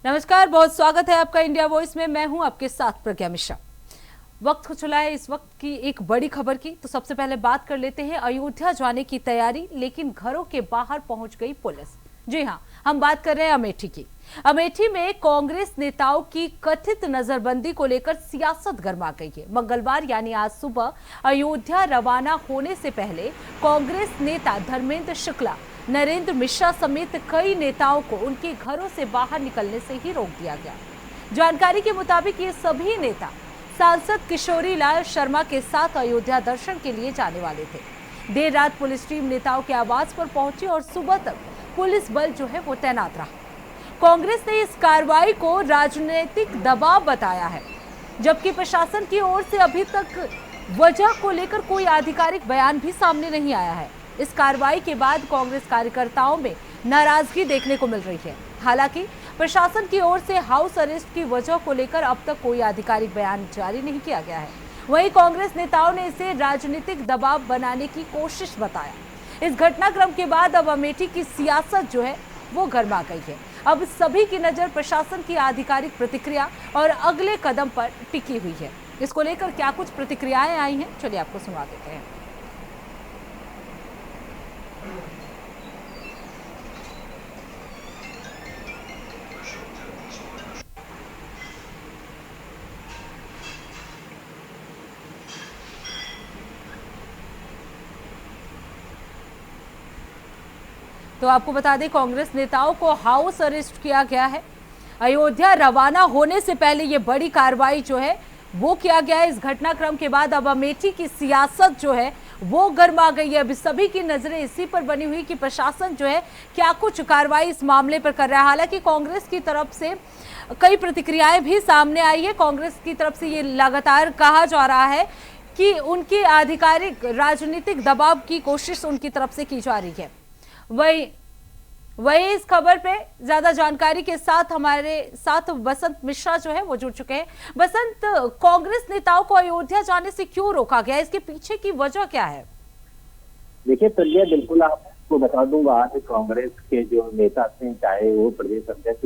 नमस्कार, बहुत स्वागत है आपका इंडिया वॉइस में। मैं हूं आपके साथ प्रज्ञा मिश्रा। वक्त हो चला है इस वक्त की एक बड़ी खबर की। तो सबसे पहले बात कर लेते हैं अयोध्या जाने की तैयारी, लेकिन घरों के बाहर पहुंच गई पुलिस। जी हां, हम बात कर रहे हैं अमेठी की। अमेठी में कांग्रेस नेताओं की कथित नजरबंदी को लेकर सियासत गर्मा गई है। मंगलवार यानी आज सुबह अयोध्या रवाना होने से पहले कांग्रेस नेता धर्मेंद्र शुक्ला, नरेंद्र मिश्रा समेत कई नेताओं को उनके घरों से बाहर निकलने से ही रोक दिया गया। जानकारी के मुताबिक ये सभी नेता सांसद किशोरी लाल शर्मा के साथ अयोध्या दर्शन के लिए जाने वाले थे। देर रात पुलिस टीम नेताओं के आवास पर पहुंची और सुबह तक पुलिस बल जो है वो तैनात रहा। कांग्रेस ने इस कार्रवाई को राजनीतिक दबाव बताया है, जबकि प्रशासन की ओर से अभी तक वजह को लेकर कोई आधिकारिक बयान भी सामने नहीं आया है। इस कार्रवाई के बाद कांग्रेस कार्यकर्ताओं में नाराजगी देखने को मिल रही है। हालांकि प्रशासन की ओर से हाउस अरेस्ट की वजह को लेकर अब तक कोई आधिकारिक बयान जारी नहीं किया गया है। वहीं कांग्रेस नेताओं ने इसे राजनीतिक दबाव बनाने की कोशिश बताया। इस घटनाक्रम के बाद अब अमेठी की सियासत जो है वो गर्मा गई है। अब सभी की नजर प्रशासन की आधिकारिक प्रतिक्रिया और अगले कदम पर टिकी हुई है। इसको लेकर क्या कुछ प्रतिक्रियाएं आई हैं, चलिए आपको सुना देते हैं। तो आपको बता दें, कांग्रेस नेताओं को हाउस अरेस्ट किया गया है। अयोध्या रवाना होने से पहले ये बड़ी कार्रवाई जो है वो किया गया है। इस घटनाक्रम के बाद अब अमेठी की सियासत जो है वो गर्मा गई है। अभी सभी की नजरें इसी पर बनी हुई कि प्रशासन जो है क्या कुछ कार्रवाई इस मामले पर कर रहा है। हालांकि कांग्रेस की तरफ से कई प्रतिक्रियाएं भी सामने आई है। कांग्रेस की तरफ से ये लगातार कहा जा रहा है कि उनकी आधिकारिक राजनीतिक दबाव की कोशिश उनकी तरफ से की जा रही है। वही इस खबर पे ज्यादा जानकारी के साथ हमारे साथ बसंत मिश्रा जो है वो जुड़ चुके हैं। बसंत, कांग्रेस नेताओं को अयोध्या जाने से क्यों रोका गया, इसके पीछे की वजह क्या है? देखिए प्रज्ञा, बिल्कुल आपको बता दूंगा, आज कांग्रेस के जो नेता थे, चाहे वो प्रदेश अध्यक्ष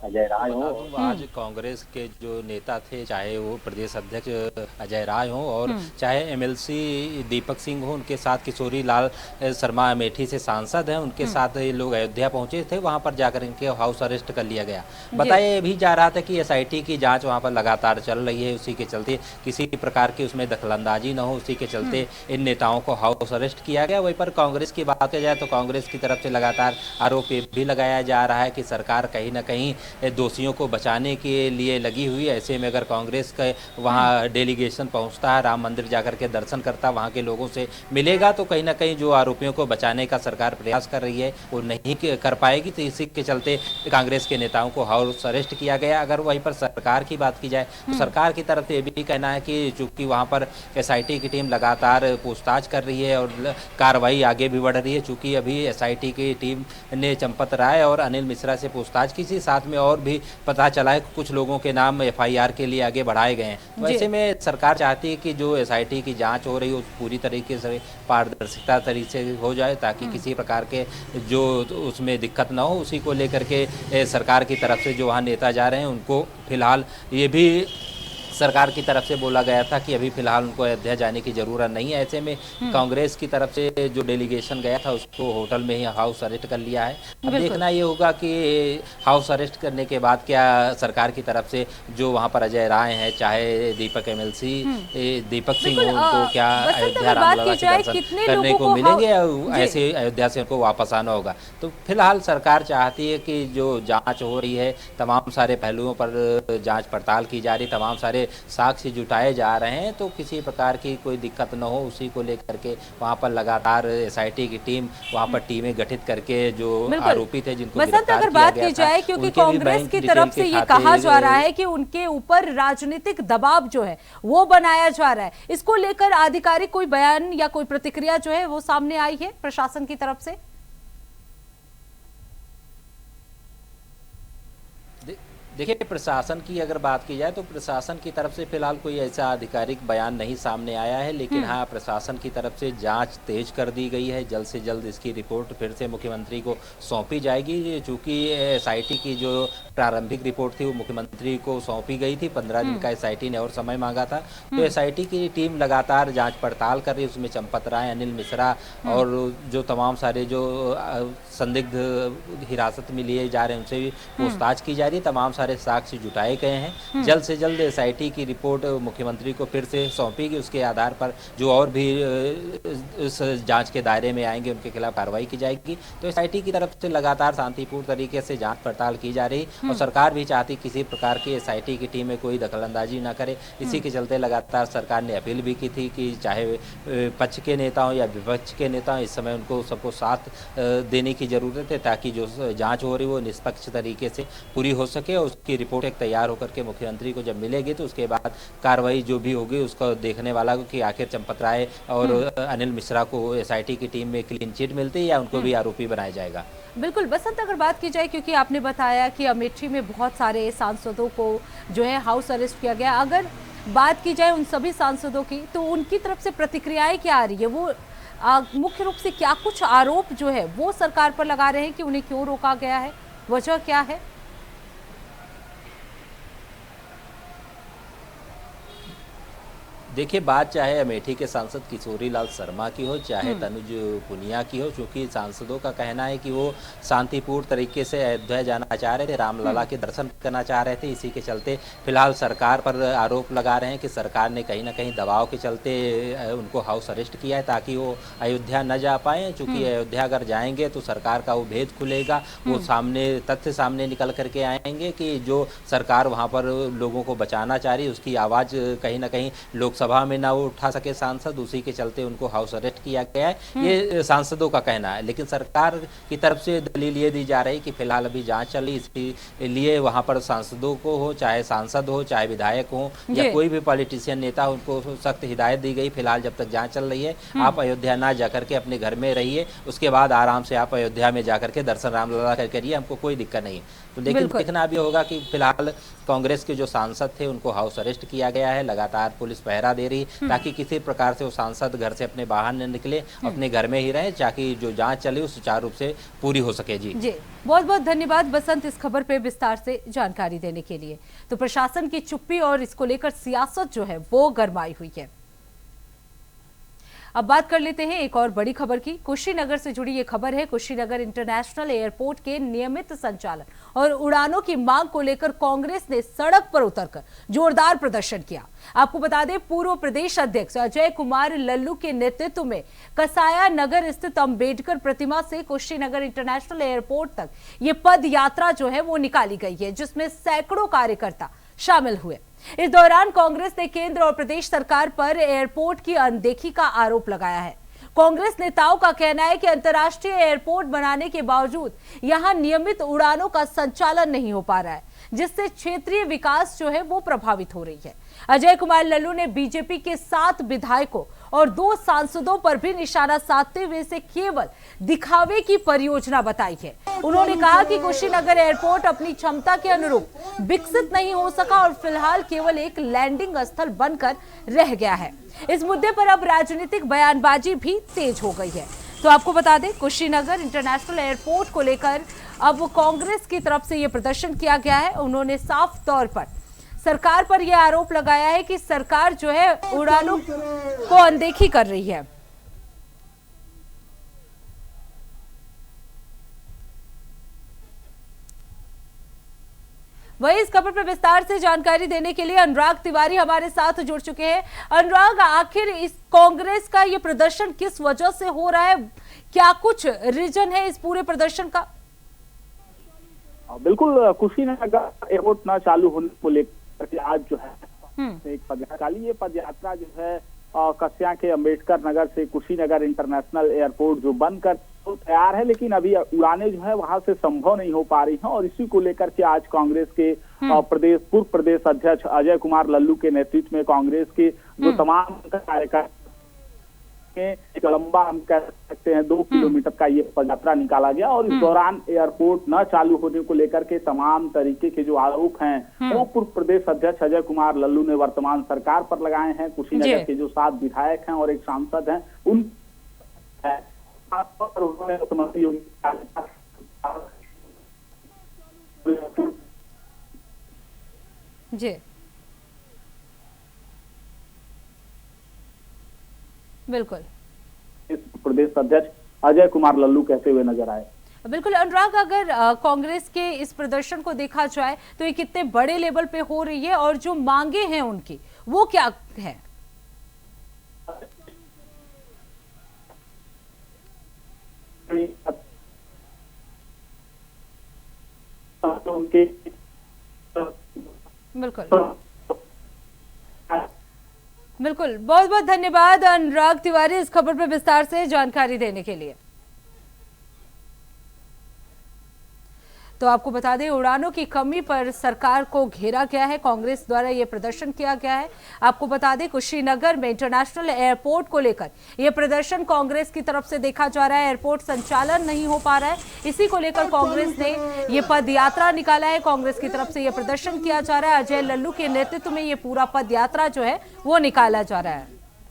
अजय राय हो, आज कांग्रेस के जो नेता थे, चाहे वो प्रदेश अध्यक्ष अजय राय हो और चाहे एमएलसी दीपक सिंह हो, उनके साथ किशोरी लाल शर्मा अमेठी से सांसद हैं, उनके साथ ये लोग अयोध्या पहुंचे थे। वहां पर जाकर इनके हाउस अरेस्ट कर लिया गया। बताया भी जा रहा था कि एसआईटी की जांच वहां पर लगातार चल रही है, उसी के चलते किसी प्रकार की उसमें दखलंदाजी न हो, उसी के चलते इन नेताओं को हाउस अरेस्ट किया गया। वहीं पर कांग्रेस की बात की जाए तो कांग्रेस की तरफ से लगातार आरोप भी लगाया जा रहा है कि सरकार कहीं ना कहीं दोषियों को बचाने के लिए लगी हुई है। ऐसे में अगर कांग्रेस का वहां डेलीगेशन पहुंचता है, राम मंदिर जाकर के दर्शन करता, वहां के लोगों से मिलेगा, तो कहीं ना कहीं जो आरोपियों को बचाने का सरकार प्रयास कर रही है वो नहीं कर पाएगी। तो इसी के चलते कांग्रेस के नेताओं को हाउस अरेस्ट किया गया। अगर वहीं पर सरकार की बात की जाए तो सरकार की तरफ से ये भी कहना है कि चूंकि वहां पर एसआईटी की टीम लगातार पूछताछ कर रही है और कार्रवाई आगे भी बढ़ रही है। चूंकि अभी एसआईटी की टीम ने चंपत राय और अनिल मिश्रा से पूछताछ की थी, साथ में और भी पता चला है कुछ लोगों के नाम एफआईआर के लिए आगे बढ़ाए गए हैं। तो ऐसे में सरकार चाहती है कि जो एसआईटी की जांच हो रही है पूरी तरीके से पारदर्शिता तरीके से हो जाए, ताकि किसी प्रकार के जो उसमें दिक्कत ना हो। उसी को लेकर के सरकार की तरफ से जो वहाँ नेता जा रहे हैं उनको फिलहाल ये भी सरकार की तरफ से बोला गया था कि अभी फिलहाल उनको अयोध्या जाने की जरूरत नहीं है। ऐसे में कांग्रेस की तरफ से जो डेलीगेशन गया था उसको होटल में ही हाउस अरेस्ट कर लिया है। अब देखना ये होगा कि हाउस अरेस्ट करने के बाद क्या सरकार की तरफ से जो वहां पर अजय राय हैं, चाहे दीपक एमएलसी दीपक सिंह हो, उनको क्या अयोध्या रामलला के दर्शन करने को मिलेंगे और ऐसे अयोध्या से उनको वापस आना होगा। तो फिलहाल सरकार चाहती है कि जो जाँच हो रही है, तमाम सारे पहलुओं पर जाँच पड़ताल की जा रही, तमाम सारे साक्ष्य जुटाए जा रहे हैं, तो किसी प्रकार की कोई दिक्कत न हो, उसी को लेकर के वहां पर लगातार एसआईटी की टीम वहां पर टीमें गठित करके जो आरोपी थे जिनको बसंत, अगर बात की जाए, क्योंकि कांग्रेस की तरफ से ये कहा जा रहा है कि उनके ऊपर राजनीतिक दबाव जो है वो बनाया जा रहा है, इसको लेकर आधिकारिक कोई बयान या कोई प्रतिक्रिया जो है वो सामने आई है प्रशासन की तरफ से? देखिए, प्रशासन की अगर बात की जाए तो प्रशासन की तरफ से फिलहाल कोई ऐसा आधिकारिक बयान नहीं सामने आया है, लेकिन हाँ, प्रशासन की तरफ से जांच तेज कर दी गई है। जल्द से जल्द इसकी रिपोर्ट फिर से मुख्यमंत्री को सौंपी जाएगी। चूँकि एसआईटी की जो प्रारंभिक रिपोर्ट थी वो मुख्यमंत्री को सौंपी गई थी। 15 दिन का एसआईटी ने और समय मांगा था। तो एसआईटी की टीम लगातार जाँच पड़ताल कर रही है। उसमें चंपत राय, अनिल मिश्रा और जो तमाम सारे जो संदिग्ध हिरासत में लिए जा रहे हैं उनसे भी पूछताछ की जा रही है। तमाम सारे साक्ष्य जुटाए गए हैं। जल्द से जल्द एसआईटी की रिपोर्ट मुख्यमंत्री को फिर से सौंपेगी। उसके आधार पर जो और भी इस जांच के दायरे में आएंगे उनके खिलाफ कार्रवाई की जाएगी। तो एसआईटी की तरफ से लगातार शांतिपूर्ण तरीके से जांच पड़ताल की जा रही और सरकार भी चाहती किसी प्रकार की एसआईटी की टीम में कोई दखलंदाजी ना करे। इसी के चलते लगातार सरकार ने अपील भी की थी कि चाहे पक्ष के नेता हो या विपक्ष के नेता हो, इस समय उनको सबको साथ देने की जरूरत है ताकि जो जाँच हो रही वो निष्पक्ष तरीके से पूरी हो सके। और उसकी रिपोर्ट एक तैयार होकर के मुख्यमंत्री को जब मिलेगी तो उसके बाद कार्रवाई जो भी होगी उसको देखने वाला कि आखिर चंपत राय और अनिल मिश्रा को एसआईटी की टीम में क्लीन चिट मिलती है या उनको भी आरोपी बनाया जाएगा। बिल्कुल बसंत, अगर बात की जाए, क्योंकि आपने बताया कि अमेठी में बहुत सारे सांसदों को जो है हाउस अरेस्ट किया गया, अगर बात की जाए उन सभी सांसदों की तो उनकी तरफ से प्रतिक्रियाएं क्या आ रही है? वो मुख्य रूप से क्या कुछ आरोप जो है वो सरकार पर लगा रहे हैं कि उन्हें क्यों रोका गया है, वजह क्या है? देखिए, बात चाहे अमेठी के सांसद किशोरी लाल शर्मा की हो, चाहे तनुज पुनिया की हो, क्योंकि सांसदों का कहना है कि वो शांतिपूर्ण तरीके से अयोध्या जाना चाह रहे थे, रामलला के दर्शन करना चाह रहे थे। इसी के चलते फिलहाल सरकार पर आरोप लगा रहे हैं कि सरकार ने कहीं ना कहीं दबाव के चलते उनको हाउस अरेस्ट किया है ताकि वो अयोध्या न जा पाए। चूँकि अयोध्या अगर जाएंगे तो सरकार का वो भेद खुलेगा, वो तथ्य सामने निकल करके आएंगे कि जो सरकार वहाँ पर लोगों को बचाना चाह रही है उसकी आवाज़ कहीं ना कहीं लोकसभा में ना वो उठा सके सांसद। उसी के चलते उनको हाउस अरेस्ट किया गया है, ये सांसदों का कहना है। लेकिन सरकार की तरफ से दलील ये दी जा रही कि फिलहाल अभी जांच चल रही, इसलिए वहां पर सांसदों को हो, चाहे सांसद हो, चाहे विधायक हो या कोई भी पॉलिटिशियन नेता हो, उनको सख्त हिदायत दी गई फिलहाल जब तक जांच चल रही है आप अयोध्या ना जाकर के अपने घर में रहिए, उसके बाद आराम से आप अयोध्या में जाकर के दर्शन रामलला करिए, हमको कोई दिक्कत नहीं। तो लेकिन देखना भी होगा कि फिलहाल कांग्रेस के जो सांसद थे उनको हाउस अरेस्ट किया गया है, लगातार पुलिस पहरा दे रही ताकि किसी प्रकार से वो सांसद घर से अपने बाहर न निकले, अपने घर में ही रहे, ताकि जो जांच चले वो सुचारू रूप से पूरी हो सके। जी बहुत बहुत धन्यवाद बसंत इस खबर पे विस्तार से जानकारी देने के लिए। तो प्रशासन की चुप्पी और इसको लेकर सियासत जो है वो गरमाई हुई है। अब बात कर लेते हैं एक और बड़ी खबर की। कुशीनगर से जुड़ी ये खबर है। कुशीनगर इंटरनेशनल एयरपोर्ट के नियमित संचालन और उड़ानों की मांग को लेकर कांग्रेस ने सड़क पर उतरकर जोरदार प्रदर्शन किया। आपको बता दें, पूर्व प्रदेश अध्यक्ष अजय कुमार लल्लू के नेतृत्व में कसाया नगर स्थित अंबेडकर प्रतिमा से कुशीनगर इंटरनेशनल एयरपोर्ट तक ये पद यात्रा जो है वो निकाली गई है, जिसमें सैकड़ों कार्यकर्ता शामिल हुए। इस दौरान कांग्रेस ने केंद्र और प्रदेश सरकार पर एयरपोर्ट की अनदेखी का आरोप लगाया है। कांग्रेस नेताओं का कहना है कि अंतर्राष्ट्रीय एयरपोर्ट बनाने के बावजूद यहां नियमित उड़ानों का संचालन नहीं हो पा रहा है, जिससे क्षेत्रीय विकास जो है वो प्रभावित हो रही है। अजय कुमार लल्लू ने बीजेपी के 7 विधायकों और 2 सांसदों पर भी निशाना साधते हुए इसे केवल दिखावे की परियोजना बताई है। उन्होंने कहा कि कुशीनगर एयरपोर्ट अपनी क्षमता के अनुरूप विकसित नहीं हो सका और फिलहाल केवल एक लैंडिंग स्थल बनकर रह गया है। इस मुद्दे पर अब राजनीतिक बयानबाजी भी तेज हो गई है। तो आपको बता दें, कुशीनगर इंटरनेशनल एयरपोर्ट को लेकर अब कांग्रेस की तरफ से यह प्रदर्शन किया गया है। उन्होंने साफ तौर पर सरकार पर यह आरोप लगाया है कि सरकार जो है उड़ानों को अनदेखी कर रही है। वही इस खबर पर विस्तार से जानकारी देने के लिए अनुराग तिवारी हमारे साथ जुड़ चुके हैं। अनुराग, आखिर इस कांग्रेस का ये प्रदर्शन किस वजह से हो रहा है? क्या कुछ रीजन है इस पूरे प्रदर्शन का? बिल्कुल, कुशीनगर एयरपोर्ट ना चालू होने को लेकर आज जो है एक पदयात्रा, ये पदयात्रा जो है कस्या के अंबेडकर नगर से कुशीनगर इंटरनेशनल एयरपोर्ट जो बनकर तो तैयार है, लेकिन अभी उड़ानें जो है वहां से संभव नहीं हो पा रही हैं। और इसी को लेकर के आज कांग्रेस के पूर्व प्रदेश अध्यक्ष अजय कुमार लल्लू के नेतृत्व में कांग्रेस के जो तमाम कार्यकर्ता एक लंबा, हम कह सकते हैं 2 किलोमीटर का ये पद यात्रा निकाला गया। और इस दौरान एयरपोर्ट न चालू होने को लेकर के तमाम तरीके के जो आरोप हैं वो पूर्व प्रदेश अध्यक्ष अजय कुमार लल्लू ने वर्तमान सरकार पर लगाए हैं। कुशीनगर के जो 7 विधायक हैं और एक सांसद हैं, उन उन्होंने मुख्यमंत्री योगी जी बिल्कुल प्रदेश अध्यक्ष अजय कुमार लल्लू कहते हुए नजर आए। बिल्कुल अनुराग, अगर कांग्रेस के इस प्रदर्शन को देखा जाए तो ये कितने बड़े लेवल पे हो रही है और जो मांगे हैं उनकी वो क्या है? उनके बिल्कुल बिल्कुल, बहुत बहुत धन्यवाद अनुराग तिवारी इस खबर पर विस्तार से जानकारी देने के लिए। तो आपको बता दें, उड़ानों की कमी पर सरकार को घेरा गया है, कांग्रेस द्वारा यह प्रदर्शन किया गया है। आपको बता दें, कुशीनगर में इंटरनेशनल एयरपोर्ट को लेकर यह प्रदर्शन कांग्रेस की तरफ से देखा जा रहा है। एयरपोर्ट संचालन नहीं हो पा रहा है, इसी को लेकर कांग्रेस ने यह पद यात्रा निकाला है। कांग्रेस की तरफ से यह प्रदर्शन किया जा रहा है। अजय लल्लू के नेतृत्व में यह पूरा पद यात्रा जो है वो निकाला जा रहा है।